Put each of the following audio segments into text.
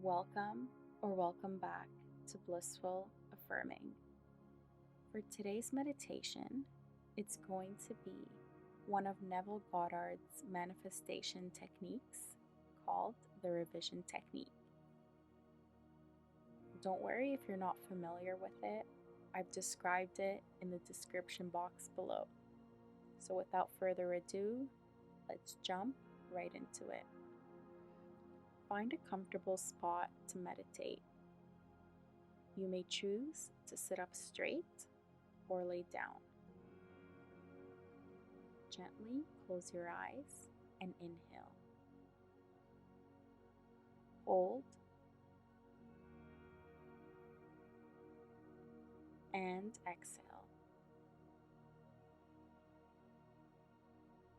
Welcome or welcome back to Blissful Affirming. For today's meditation, it's going to be one of Neville Goddard's manifestation techniques called the revision technique. Don't worry if you're not familiar with it, I've described it in the description box below. So without further ado, let's jump right into it. Find a comfortable spot to meditate. You may choose to sit up straight or lay down. Gently close your eyes and inhale. Hold and exhale.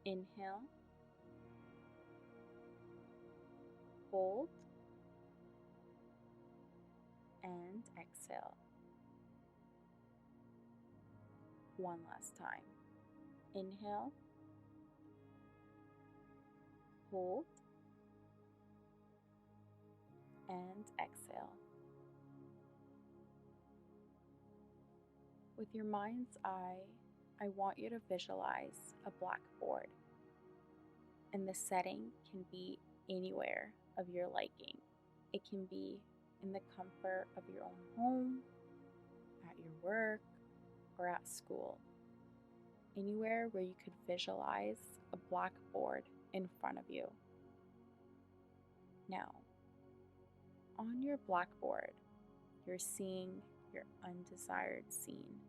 Inhale. Hold and exhale. One last time. Inhale. Hold and exhale. With your mind's eye, I want you to visualize a blackboard, and the setting can be anywhere of your liking. It can be in the comfort of your own home, at your work, or at school. Anywhere where you could visualize a blackboard in front of you. Now, on your blackboard, you're seeing your undesired scene.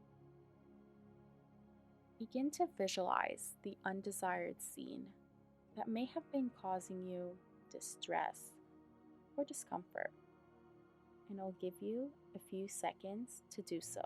Begin to visualize the undesired scene that may have been causing you distress or discomfort, and I'll give you a few seconds to do so.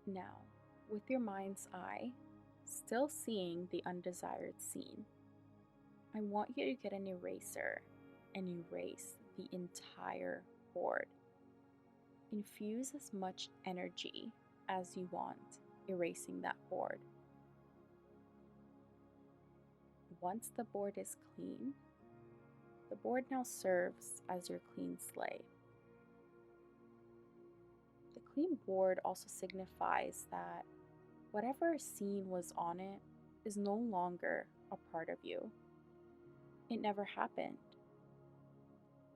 Now, with your mind's eye, still seeing the undesired scene, I want you to get an eraser and erase the entire board. Infuse as much energy as you want erasing that board. Once the board is clean, the board now serves as your clean slate. The clean board also signifies that whatever scene was on it is no longer a part of you. It never happened.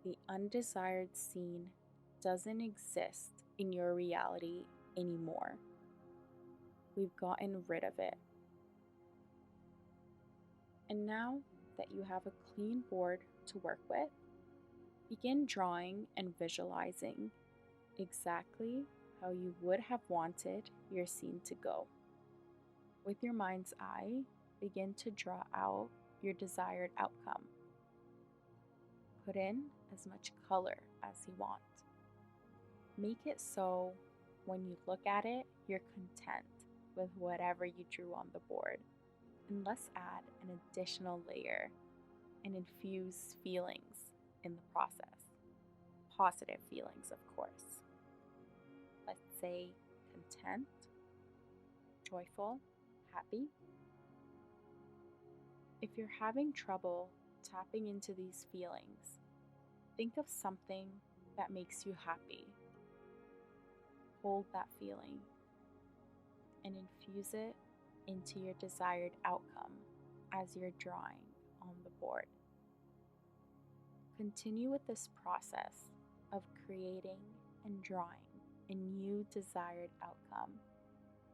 The undesired scene doesn't exist in your reality anymore. We've gotten rid of it. And now that you have a clean board to work with, begin drawing and visualizing exactly how you would have wanted your scene to go. With your mind's eye, begin to draw out your desired outcome. Put in as much color as you want. Make it so when you look at it, you're content with whatever you drew on the board. And let's add an additional layer and infuse feelings in the process. Positive feelings, of course. Let's say content, joyful, happy. If you're having trouble tapping into these feelings, think of something that makes you happy. Hold that feeling and infuse it into your desired outcome as you're drawing on the board. Continue with this process of creating and drawing a new desired outcome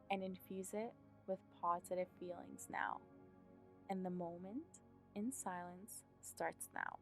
and infuse it with positive feelings now. And the moment in silence starts now.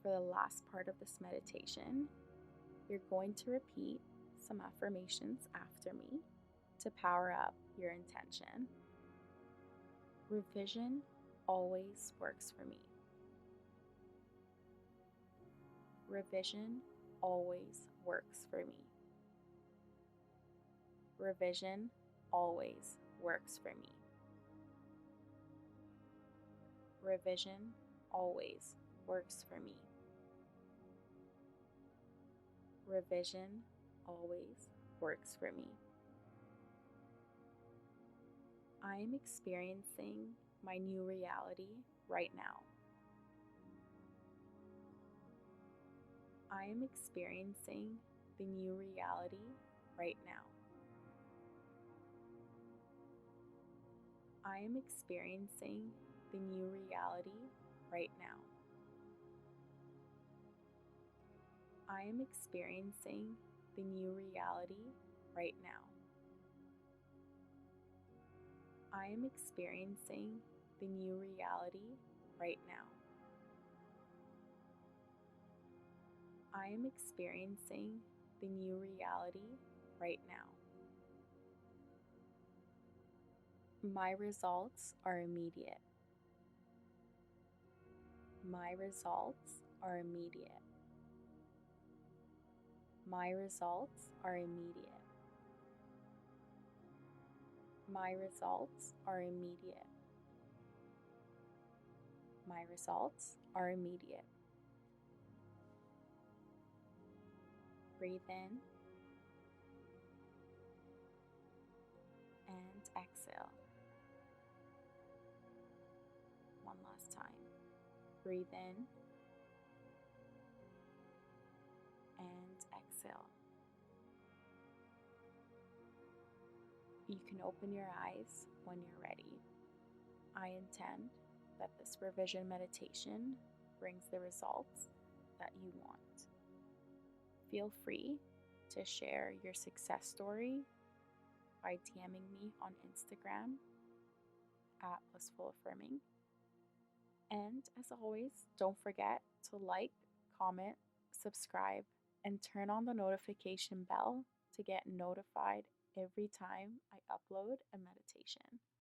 For the last part of this meditation, you're going to repeat some affirmations after me to power up your intention. Revision always works for me. Revision always works for me. Revision always works for me. Revision always works for me. Revision always works for me. I am experiencing my new reality right now. I am experiencing the new reality right now. I am experiencing the new reality right now. I am experiencing the new reality right now. I am experiencing the new reality right now. I am experiencing the new reality right now. My results are immediate. My results are immediate. My results are immediate. My results are immediate. My results are immediate. Breathe in and exhale. One last time. Breathe in and exhale. You can open your eyes when you're ready. I intend that this revision meditation brings the results that you want. Feel free to share your success story by DMing me on Instagram at Blissful Affirming. And as always, don't forget to like, comment, subscribe, and turn on the notification bell to get notified every time I upload a meditation.